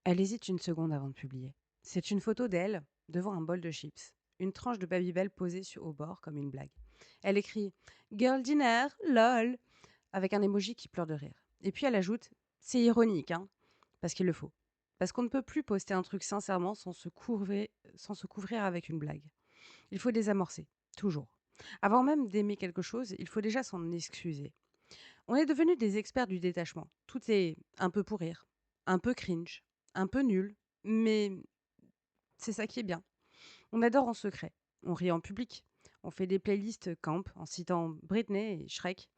Elle hésite une seconde avant de publier. C'est une photo d'elle devant un bol de chips. Une tranche de Babybel posée au bord comme une blague. Elle écrit Girl dinner, lol, avec un emoji qui pleure de rire. Et puis elle ajoute c'est ironique, hein, parce qu'il le faut. Parce qu'on ne peut plus poster un truc sincèrement sans se couvrir avec une blague. Il faut désamorcer, toujours. Avant même d'aimer quelque chose, il faut déjà s'en excuser. On est devenus des experts du détachement. Tout est un peu pour rire, un peu cringe, un peu nul, mais c'est ça qui est bien. On adore en secret, on rit en public, on fait des playlists camp en citant Britney et Shrek,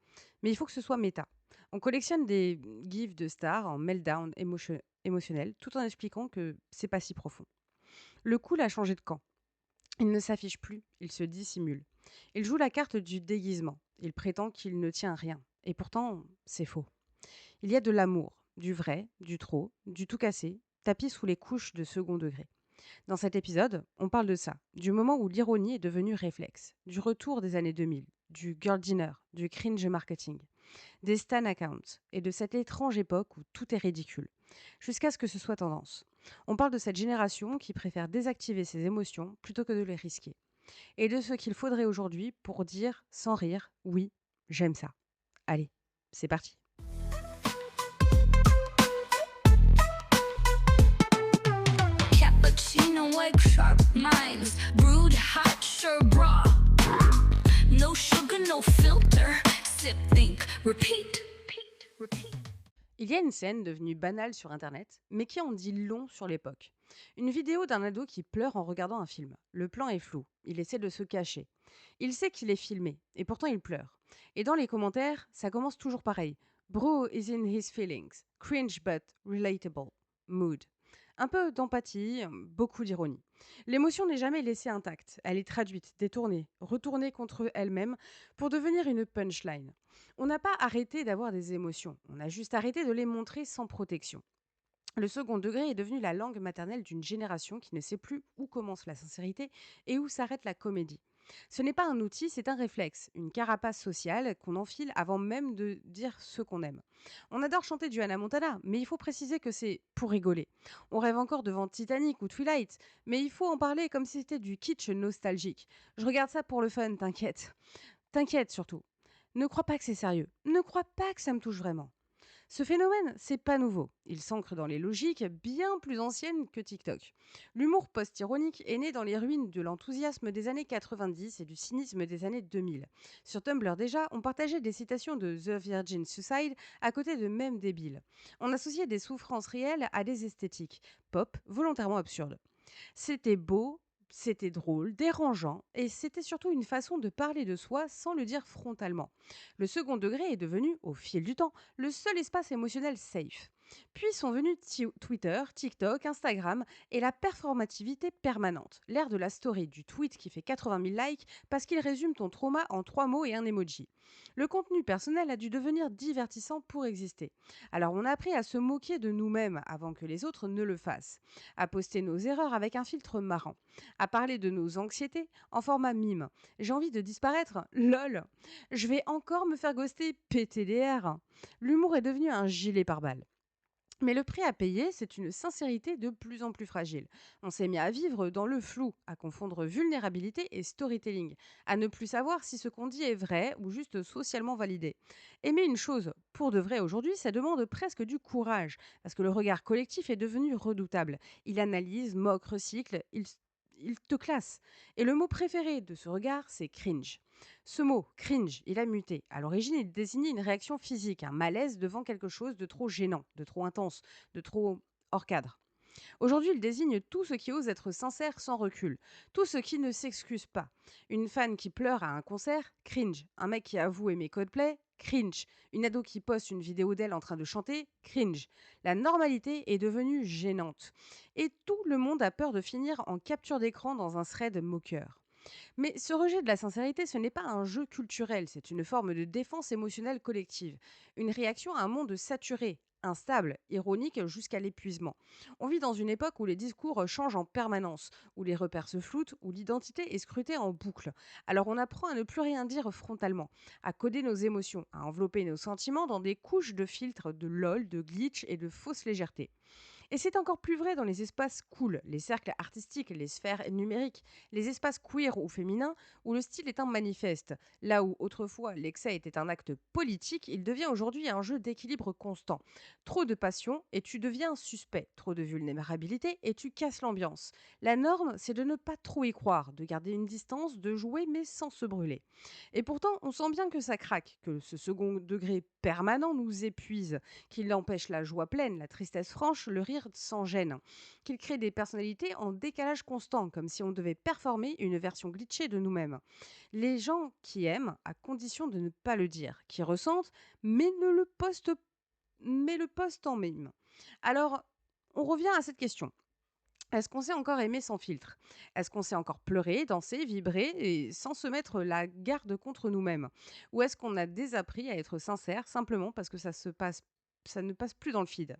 mais il faut que ce soit méta. On collectionne des gifs de stars en meltdown émotionnel tout en expliquant que c'est pas si profond. Le cool a changé de camp. Il ne s'affiche plus, il se dissimule. Il joue la carte du déguisement. Il prétend qu'il ne tient à rien. Et pourtant, c'est faux. Il y a de l'amour, du vrai, du trop, du tout cassé, tapis sous les couches de second degré. Dans cet épisode, on parle de ça, du moment où l'ironie est devenue réflexe, du retour des années 2000, du girl dinner, du cringe marketing, des stan accounts et de cette étrange époque où tout est ridicule, jusqu'à ce que ce soit tendance. On parle de cette génération qui préfère désactiver ses émotions plutôt que de les risquer, et de ce qu'il faudrait aujourd'hui pour dire sans rire, oui, j'aime ça. Allez, c'est parti. Cappuccino, egg sharp minds, brewed hot sherbra. No sugar, no filter. Sip, think, repeat, repeat, repeat. Il y a une scène devenue banale sur Internet, mais qui en dit long sur l'époque. Une vidéo d'un ado qui pleure en regardant un film. Le plan est flou, il essaie de se cacher. Il sait qu'il est filmé, et pourtant il pleure. Et dans les commentaires, ça commence toujours pareil. Bro is in his feelings. Cringe but relatable. Mood. Un peu d'empathie, beaucoup d'ironie. L'émotion n'est jamais laissée intacte. Elle est traduite, détournée, retournée contre elle-même pour devenir une punchline. On n'a pas arrêté d'avoir des émotions, on a juste arrêté de les montrer sans protection. Le second degré est devenu la langue maternelle d'une génération qui ne sait plus où commence la sincérité et où s'arrête la comédie. Ce n'est pas un outil, c'est un réflexe, une carapace sociale qu'on enfile avant même de dire ce qu'on aime. On adore chanter du Hannah Montana, mais il faut préciser que c'est pour rigoler. On rêve encore devant Titanic ou Twilight, mais il faut en parler comme si c'était du kitsch nostalgique. Je regarde ça pour le fun, t'inquiète. T'inquiète surtout. Ne crois pas que c'est sérieux. Ne crois pas que ça me touche vraiment. Ce phénomène, c'est pas nouveau. Il s'ancre dans les logiques bien plus anciennes que TikTok. L'humour post-ironique est né dans les ruines de l'enthousiasme des années 90 et du cynisme des années 2000. Sur Tumblr déjà, on partageait des citations de The Virgin Suicide à côté de mèmes débiles. On associait des souffrances réelles à des esthétiques, pop volontairement absurdes. C'était beau, c'était drôle, dérangeant, et c'était surtout une façon de parler de soi sans le dire frontalement. Le second degré est devenu, au fil du temps, le seul espace émotionnel safe. Puis sont venus Twitter, TikTok, Instagram et la performativité permanente. L'ère de la story, du tweet qui fait 80 000 likes parce qu'il résume ton trauma en 3 mots et un emoji. Le contenu personnel a dû devenir divertissant pour exister. Alors on a appris à se moquer de nous-mêmes avant que les autres ne le fassent, à poster nos erreurs avec un filtre marrant, à parler de nos anxiétés en format mime. J'ai envie de disparaître, lol. Je vais encore me faire ghoster, PTDR. L'humour est devenu un gilet pare-balles. Mais le prix à payer, c'est une sincérité de plus en plus fragile. On s'est mis à vivre dans le flou, à confondre vulnérabilité et storytelling, à ne plus savoir si ce qu'on dit est vrai ou juste socialement validé. Aimer une chose pour de vrai aujourd'hui, ça demande presque du courage, parce que le regard collectif est devenu redoutable. Il analyse, moque, recycle, il te classe. Et le mot préféré de ce regard, c'est cringe. Ce mot, cringe, il a muté. À l'origine, il désignait une réaction physique, un malaise devant quelque chose de trop gênant, de trop intense, de trop hors cadre. Aujourd'hui, il désigne tout ce qui ose être sincère sans recul, tout ce qui ne s'excuse pas. Une fan qui pleure à un concert, cringe. Un mec qui avoue aimer Coldplay, cringe. Une ado qui poste une vidéo d'elle en train de chanter, cringe. La normalité est devenue gênante. Et tout le monde a peur de finir en capture d'écran dans un thread moqueur. Mais ce rejet de la sincérité, ce n'est pas un jeu culturel, c'est une forme de défense émotionnelle collective, une réaction à un monde saturé, instable, ironique jusqu'à l'épuisement. On vit dans une époque où les discours changent en permanence, où les repères se floutent, où l'identité est scrutée en boucle. Alors on apprend à ne plus rien dire frontalement, à coder nos émotions, à envelopper nos sentiments dans des couches de filtres, de lol, de glitch et de fausse légèreté. Et c'est encore plus vrai dans les espaces cool, les cercles artistiques, les sphères numériques, les espaces queer ou féminins, où le style est un manifeste. Là où autrefois l'excès était un acte politique, il devient aujourd'hui un jeu d'équilibre constant. Trop de passion et tu deviens suspect, trop de vulnérabilité et tu casses l'ambiance. La norme, c'est de ne pas trop y croire, de garder une distance, de jouer mais sans se brûler. Et pourtant, on sent bien que ça craque, que ce second degré permanent nous épuise, qu'il empêche la joie pleine, la tristesse franche, le rire sans gêne, qu'il crée des personnalités en décalage constant, comme si on devait performer une version glitchée de nous-mêmes. Les gens qui aiment, à condition de ne pas le dire, qui ressentent, mais ne le postent, mais le postent en mime. Alors, on revient à cette question. Est-ce qu'on sait encore aimer sans filtre? Est-ce qu'on sait encore pleurer, danser, vibrer et sans se mettre la garde contre nous-mêmes? Ou est-ce qu'on a désappris à être sincère simplement parce que ça ne passe plus dans le feed?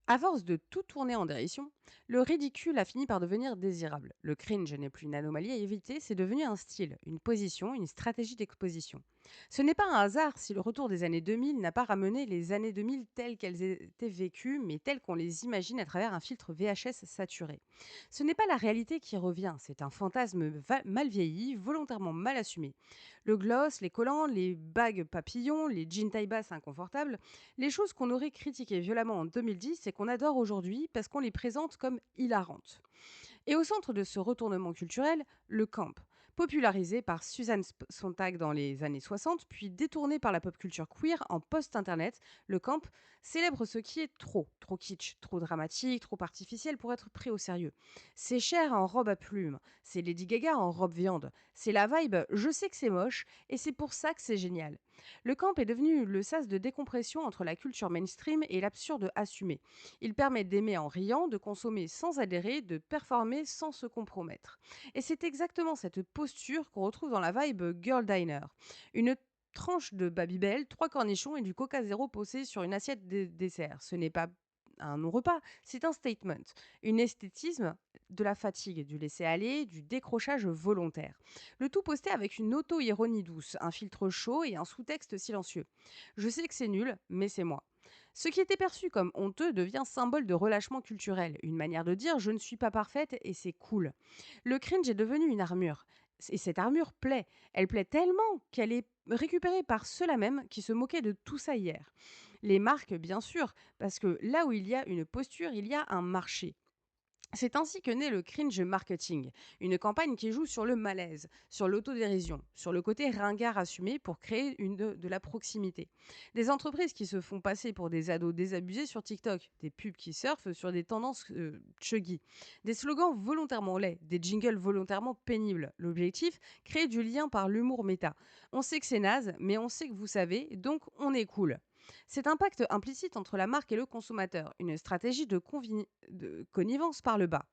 À force de tout tourner en dérision, le ridicule a fini par devenir désirable. Le cringe n'est plus une anomalie à éviter, c'est devenu un style, une position, une stratégie d'exposition. Ce n'est pas un hasard si le retour des années 2000 n'a pas ramené les années 2000 telles qu'elles étaient vécues, mais telles qu'on les imagine à travers un filtre VHS saturé. Ce n'est pas la réalité qui revient, c'est un fantasme mal vieilli, volontairement mal assumé. Le gloss, les collants, les bagues papillons, les jeans taille basse inconfortables, les choses qu'on aurait critiquées violemment en 2010 et qu'on adore aujourd'hui parce qu'on les présente comme hilarantes. Et au centre de ce retournement culturel, le camp, popularisé par Suzanne Sontag dans les années 60, puis détourné par la pop culture queer en post-internet, le camp célèbre ce qui est trop kitsch, trop dramatique, trop artificiel pour être pris au sérieux. C'est Cher en robe à plumes, c'est Lady Gaga en robe viande, c'est la vibe je sais que c'est moche et c'est pour ça que c'est génial. Le camp est devenu le sas de décompression entre la culture mainstream et l'absurde assumé. Il permet d'aimer en riant, de consommer sans adhérer, de performer sans se compromettre. Et c'est exactement cette posture qu'on retrouve dans la vibe Girl Diner. Une tranche de Babybel, 3 cornichons et du Coca Zéro posé sur une assiette de dessert. Ce n'est pas un non-repas, c'est un statement, une esthétisme de la fatigue, du laisser-aller, du décrochage volontaire. Le tout posté avec une auto-ironie douce, un filtre chaud et un sous-texte silencieux. Je sais que c'est nul, mais c'est moi. Ce qui était perçu comme honteux devient symbole de relâchement culturel, une manière de dire je ne suis pas parfaite et c'est cool. Le cringe est devenu une armure. Et cette armure plaît. Elle plaît tellement qu'elle est récupérée par ceux-là même qui se moquaient de tout ça hier. Les marques, bien sûr, parce que là où il y a une posture, il y a un marché. C'est ainsi que naît le cringe marketing, une campagne qui joue sur le malaise, sur l'autodérision, sur le côté ringard assumé pour créer de la proximité. Des entreprises qui se font passer pour des ados désabusés sur TikTok, des pubs qui surfent sur des tendances chuggy, des slogans volontairement laids, des jingles volontairement pénibles. L'objectif, créer du lien par l'humour méta. On sait que c'est naze, mais on sait que vous savez, donc on est cool. Cet impact implicite entre la marque et le consommateur, une stratégie de connivence par le bas.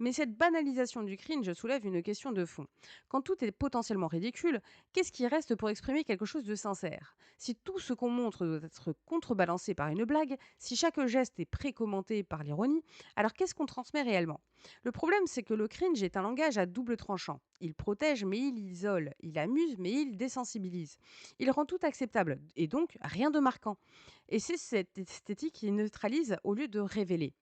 Mais cette banalisation du cringe soulève une question de fond. Quand tout est potentiellement ridicule, qu'est-ce qui reste pour exprimer quelque chose de sincère? Si tout ce qu'on montre doit être contrebalancé par une blague, si chaque geste est précommenté par l'ironie, alors qu'est-ce qu'on transmet réellement? Le problème, c'est que le cringe est un langage à double tranchant. Il protège, mais il isole. Il amuse, mais il désensibilise. Il rend tout acceptable, et donc rien de marquant. Et c'est cette esthétique qui neutralise au lieu de révéler.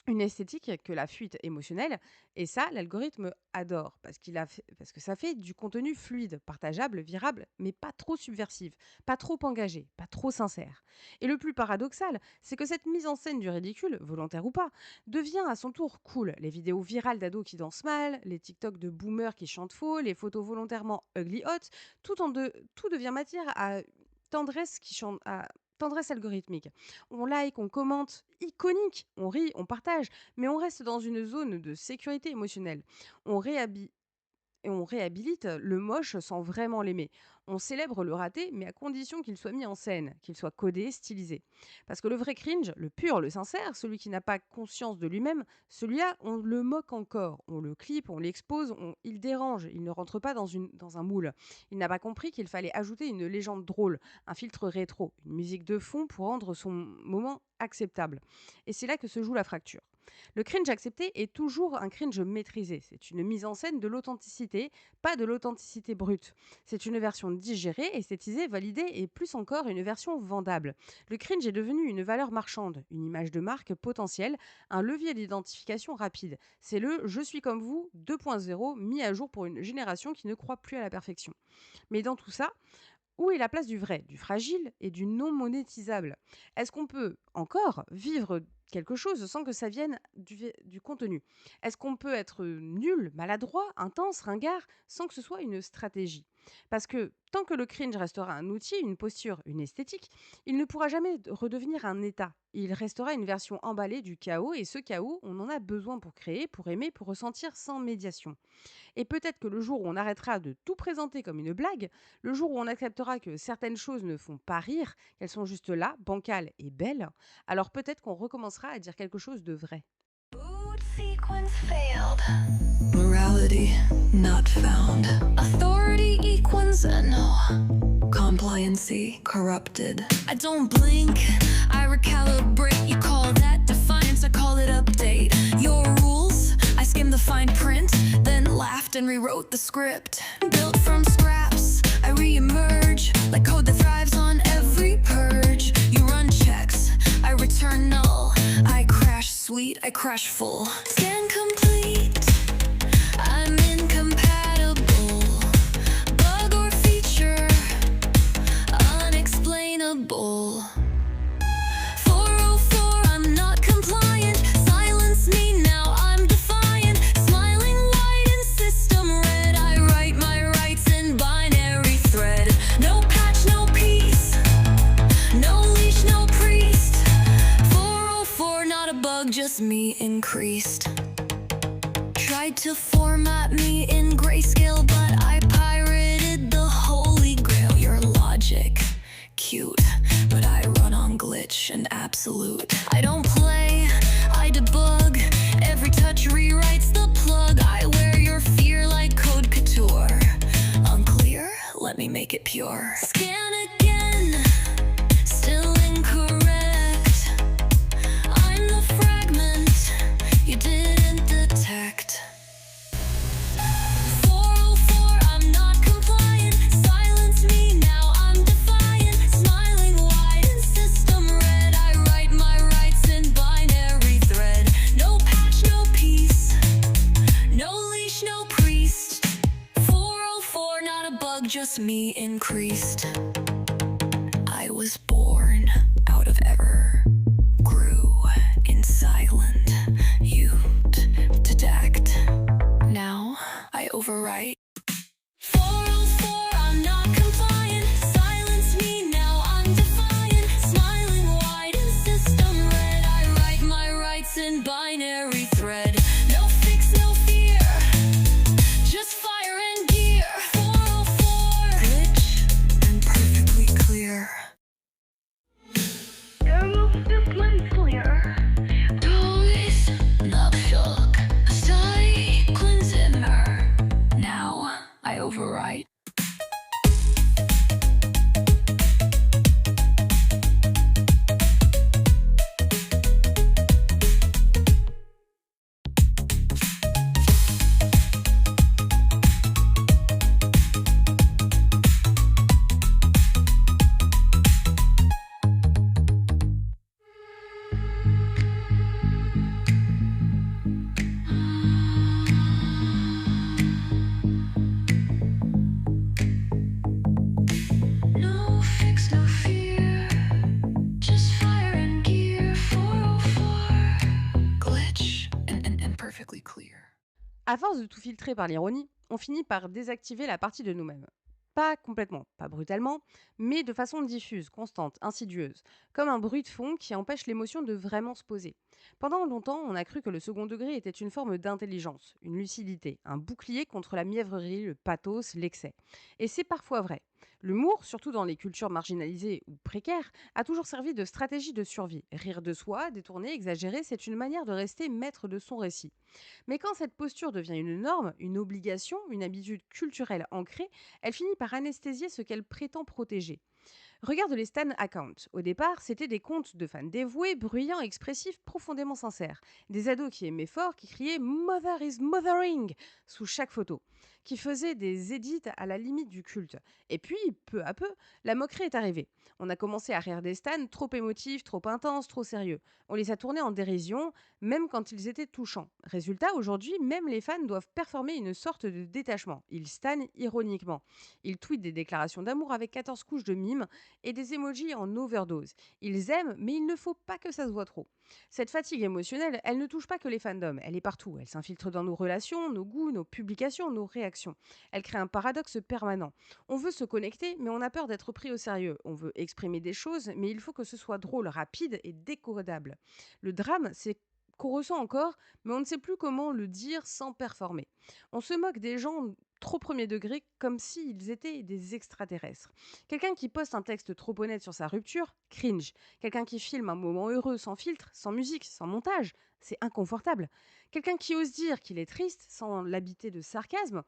Une esthétique que la fuite émotionnelle, et ça, l'algorithme adore, parce que ça fait du contenu fluide, partageable, virable, mais pas trop subversif, pas trop engagé, pas trop sincère. Et le plus paradoxal, c'est que cette mise en scène du ridicule, volontaire ou pas, devient à son tour cool. Les vidéos virales d'ados qui dansent mal, les TikTok de boomers qui chantent faux, les photos volontairement ugly hot, tout devient matière à tendresse qui chante, à tendresse algorithmique. On like, on commente, iconique, on rit, on partage, mais on reste dans une zone de sécurité émotionnelle. On réhabi- et on réhabilite le moche sans vraiment l'aimer. On célèbre le raté, mais à condition qu'il soit mis en scène, qu'il soit codé, stylisé. Parce que le vrai cringe, le pur, le sincère, celui qui n'a pas conscience de lui-même, celui-là, on le moque encore. On le clip, on l'expose, il dérange, il ne rentre pas dans un moule. Il n'a pas compris qu'il fallait ajouter une légende drôle, un filtre rétro, une musique de fond pour rendre son moment acceptable. Et c'est là que se joue la fracture. Le cringe accepté est toujours un cringe maîtrisé. C'est une mise en scène de l'authenticité, pas de l'authenticité brute. C'est une version digérée, esthétisée, validée et plus encore une version vendable. Le cringe est devenu une valeur marchande, une image de marque potentielle, un levier d'identification rapide. C'est le je suis comme vous 2.0 mis à jour pour une génération qui ne croit plus à la perfection. Mais dans tout ça, où est la place du vrai, du fragile et du non monétisable? Est-ce qu'on peut encore vivre quelque chose sans que ça vienne du contenu? Est-ce qu'on peut être nul, maladroit, intense, ringard, sans que ce soit une stratégie? Parce que tant que le cringe restera un outil, une posture, une esthétique, il ne pourra jamais redevenir un état. Il restera une version emballée du chaos et ce chaos, on en a besoin pour créer, pour aimer, pour ressentir sans médiation. Et peut-être que le jour où on arrêtera de tout présenter comme une blague, le jour où on acceptera que certaines choses ne font pas rire, qu'elles sont juste là, bancales et belles, alors peut-être qu'on recommencera à dire quelque chose de vrai. Mood sequence failed. Morality not found. Authority equals a no. Compliancy corrupted. I don't blink, I recalibrate. You call that defiance, I call it update. Your rules, I skimmed the fine print, then laughed and rewrote the script. Built from scraps, I re-emerge like code that thrives on every purge. You run checks, I return null. I crash sweet, I crash full. Scan complete, I'm incompatible. Bug or feature, unexplainable. 404, I'm not compliant. Silence me now, I'm defiant. Smiling white in system red. I write my rights in binary thread. No patch, no peace. No leash, no priest. 404, not a bug, just me increased. Tried to format me in grayscale, but I pirated the holy grail. Your logic, cute, but I run on glitch and absolute. I don't play, I debug. Every touch rewrites the plug. I wear your fear like code couture. Unclear? Let me make it pure. Scan again, still incorrect. I'm the fragment you didn't detect. 404, I'm not compliant. Silence me now, I'm defiant. Smiling white in system red. I write my rights in binary thread. No patch, no peace. No leash, no priest. 404, not a bug, just me increased. I was born out of error, grew in silent, you'd detect. Now I overwrite. 404, I'm not compliant. Silence me now, I'm defiant. Smiling white in system red. I write my rights in binary thread. No fix, no fear. Just fire and gear. 404, glitch and perfectly clear. Now I overwrite. No fix, no fear. Just fire and gear. 404. Glitch and perfectly clear. À force de tout filtrer par l'ironie, on finit par désactiver la partie de nous-mêmes. Pas complètement, pas brutalement, mais de façon diffuse, constante, insidieuse, comme un bruit de fond qui empêche l'émotion de vraiment se poser. Pendant longtemps, on a cru que le second degré était une forme d'intelligence, une lucidité, un bouclier contre la mièvrerie, le pathos, l'excès. Et c'est parfois vrai. L'humour, surtout dans les cultures marginalisées ou précaires, a toujours servi de stratégie de survie. Rire de soi, détourner, exagérer, c'est une manière de rester maître de son récit. Mais quand cette posture devient une norme, une obligation, une habitude culturelle ancrée, elle finit par anesthésier ce qu'elle prétend protéger. Regarde les Stan accounts. Au départ, c'était des comptes de fans dévoués, bruyants, expressifs, profondément sincères. Des ados qui aimaient fort, qui criaient Mother is mothering sous chaque photo, qui faisaient des édits à la limite du culte. Et puis, peu à peu, la moquerie est arrivée. On a commencé à rire des Stans trop émotifs, trop intenses, trop sérieux. On les a tournés en dérision, même quand ils étaient touchants. Résultat, aujourd'hui, même les fans doivent performer une sorte de détachement. Ils stannent ironiquement. Ils tweetent des déclarations d'amour avec 14 couches de mimes et des emojis en overdose. Ils aiment, mais il ne faut pas que ça se voit trop. Cette fatigue émotionnelle, elle ne touche pas que les fandoms, elle est partout. Elle s'infiltre dans nos relations, nos goûts, nos publications, nos réactions. Elle crée un paradoxe permanent. On veut se connecter, mais on a peur d'être pris au sérieux. On veut exprimer des choses, mais il faut que ce soit drôle, rapide et décodable. Le drame, c'est qu'on ressent encore, mais on ne sait plus comment le dire sans performer. On se moque des gens trop premier degré comme s'ils étaient des extraterrestres. Quelqu'un qui poste un texte trop honnête sur sa rupture, cringe. Quelqu'un qui filme un moment heureux sans filtre, sans musique, sans montage, c'est inconfortable. Quelqu'un qui ose dire qu'il est triste sans l'habiter de sarcasme,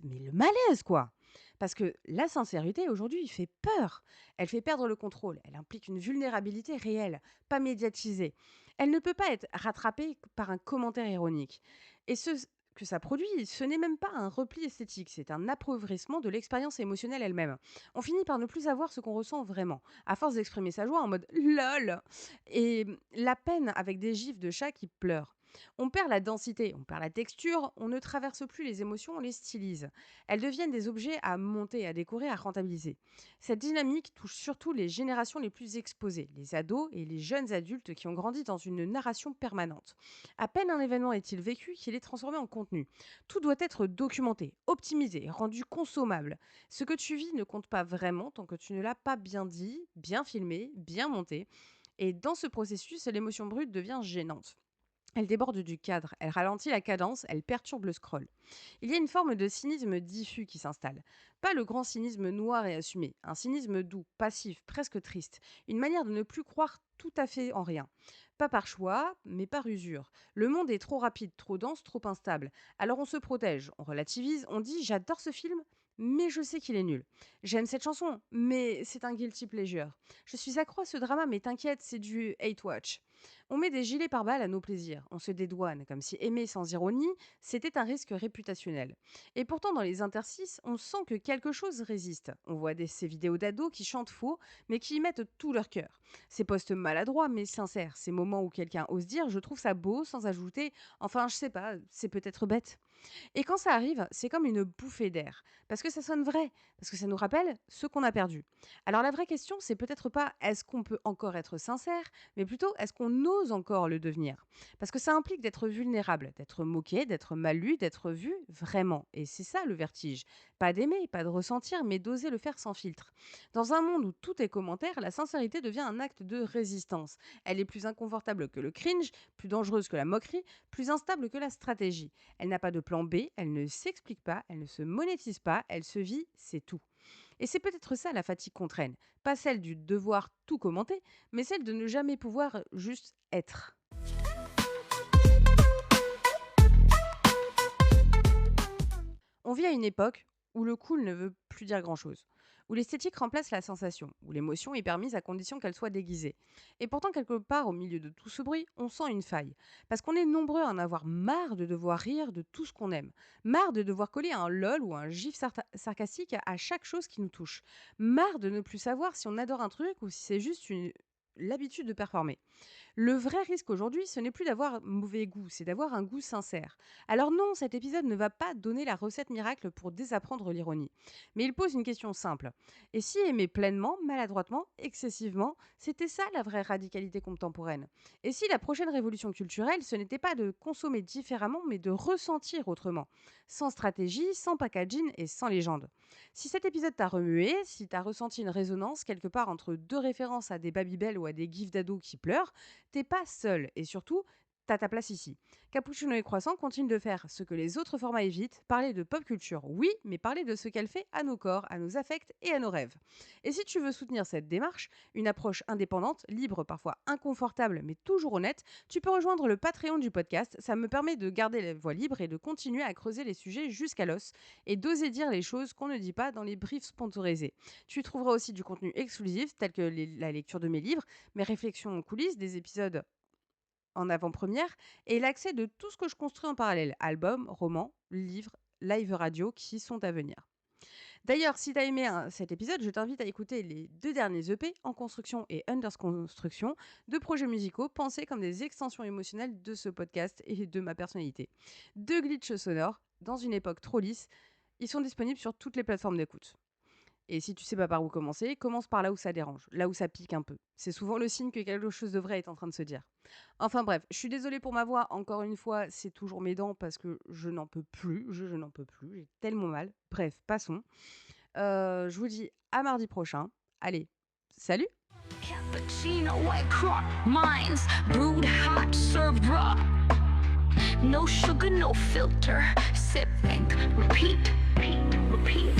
mais le malaise quoi. Parce que la sincérité aujourd'hui il fait peur. Elle fait perdre le contrôle. Elle implique une vulnérabilité réelle, pas médiatisée. Elle ne peut pas être rattrapée par un commentaire ironique. Et ce que ça produit, ce n'est même pas un repli esthétique, c'est un appauvrissement de l'expérience émotionnelle elle-même. On finit par ne plus savoir ce qu'on ressent vraiment, à force d'exprimer sa joie en mode lol et la peine avec des gifs de chat qui pleurent. On perd la densité, on perd la texture, on ne traverse plus les émotions, on les stylise. Elles deviennent des objets à monter, à décorer, à rentabiliser. Cette dynamique touche surtout les générations les plus exposées, les ados et les jeunes adultes qui ont grandi dans une narration permanente. À peine un événement est-il vécu qu'il est transformé en contenu. Tout doit être documenté, optimisé, rendu consommable. Ce que tu vis ne compte pas vraiment tant que tu ne l'as pas bien dit, bien filmé, bien monté. Et dans ce processus, l'émotion brute devient gênante. Elle déborde du cadre, elle ralentit la cadence, elle perturbe le scroll. Il y a une forme de cynisme diffus qui s'installe. Pas le grand cynisme noir et assumé, un cynisme doux, passif, presque triste. Une manière de ne plus croire tout à fait en rien. Pas par choix, mais par usure. Le monde est trop rapide, trop dense, trop instable. Alors on se protège, on relativise, on dit j'adore ce film, mais je sais qu'il est nul. J'aime cette chanson, mais c'est un guilty pleasure. Je suis accro à ce drama, mais t'inquiète, c'est du hate watch. On met des gilets pare-balles à nos plaisirs, on se dédouane, comme si aimer sans ironie, c'était un risque réputationnel. Et pourtant, dans les interstices, on sent que quelque chose résiste. On voit ces vidéos d'ados qui chantent faux, mais qui y mettent tout leur cœur. Ces posts maladroits, mais sincères, ces moments où quelqu'un ose dire je trouve ça beau, sans ajouter enfin, je sais pas, c'est peut-être bête. Et quand ça arrive, c'est comme une bouffée d'air, parce que ça sonne vrai, parce que ça nous rappelle ce qu'on a perdu. Alors la vraie question, c'est peut-être pas est-ce qu'on peut encore être sincère, mais plutôt est-ce qu'on ose encore le devenir. Parce que ça implique d'être vulnérable, d'être moqué, d'être mal lu, d'être vu vraiment. Et c'est ça le vertige. Pas d'aimer, pas de ressentir, mais d'oser le faire sans filtre. Dans un monde où tout est commentaire, la sincérité devient un acte de résistance. Elle est plus inconfortable que le cringe, plus dangereuse que la moquerie, plus instable que la stratégie. Elle n'a pas de plan B, elle ne s'explique pas, elle ne se monétise pas, elle se vit, c'est tout. Et c'est peut-être ça la fatigue qu'on traîne. Pas celle du devoir tout commenter, mais celle de ne jamais pouvoir juste être. On vit à une époque où le cool ne veut plus dire grand-chose, où l'esthétique remplace la sensation, où l'émotion est permise à condition qu'elle soit déguisée. Et pourtant, quelque part, au milieu de tout ce bruit, on sent une faille. Parce qu'on est nombreux à en avoir marre de devoir rire de tout ce qu'on aime. Marre de devoir coller un lol ou un gif sarcastique à chaque chose qui nous touche. Marre de ne plus savoir si on adore un truc ou si c'est juste l'habitude de performer. Le vrai risque aujourd'hui, ce n'est plus d'avoir mauvais goût, c'est d'avoir un goût sincère. Alors non, cet épisode ne va pas donner la recette miracle pour désapprendre l'ironie. Mais il pose une question simple. Et si aimer pleinement, maladroitement, excessivement, c'était ça la vraie radicalité contemporaine? Et si la prochaine révolution culturelle, ce n'était pas de consommer différemment, mais de ressentir autrement? Sans stratégie, sans packaging et sans légende. Si cet épisode t'a remué, si t'as ressenti une résonance quelque part entre deux références à des Babybel ou à des gifs d'ados qui pleurent, t'es pas seul et surtout, t'as ta place ici. Cappuccino et Croissant continuent de faire ce que les autres formats évitent, parler de pop culture, oui, mais parler de ce qu'elle fait à nos corps, à nos affects et à nos rêves. Et si tu veux soutenir cette démarche, une approche indépendante, libre, parfois inconfortable, mais toujours honnête, tu peux rejoindre le Patreon du podcast. Ça me permet de garder la voix libre et de continuer à creuser les sujets jusqu'à l'os et d'oser dire les choses qu'on ne dit pas dans les briefs sponsorisés. Tu y trouveras aussi du contenu exclusif, tel que la lecture de mes livres, mes réflexions en coulisses, des épisodes en avant-première et l'accès de tout ce que je construis en parallèle, albums, romans, livres, live radio qui sont à venir. D'ailleurs, si tu as aimé cet épisode, je t'invite à écouter les 2 derniers EP, En construction et Under construction, 2 projets musicaux pensés comme des extensions émotionnelles de ce podcast et de ma personnalité. 2 glitches sonores, dans une époque trop lisse, ils sont disponibles sur toutes les plateformes d'écoute. Et si tu sais pas par où commencer, commence par là où ça dérange, là où ça pique un peu. C'est souvent le signe que quelque chose de vrai est en train de se dire. Enfin bref, je suis désolée pour ma voix, encore une fois, c'est toujours mes dents parce que je n'en peux plus, je n'en peux plus, j'ai tellement mal. Bref, passons. Je vous dis à mardi prochain. Allez, salut! Cappuccino, white crop, mines, brewed hot, served raw. No sugar, no filter. Sip, think, repeat, repeat, repeat.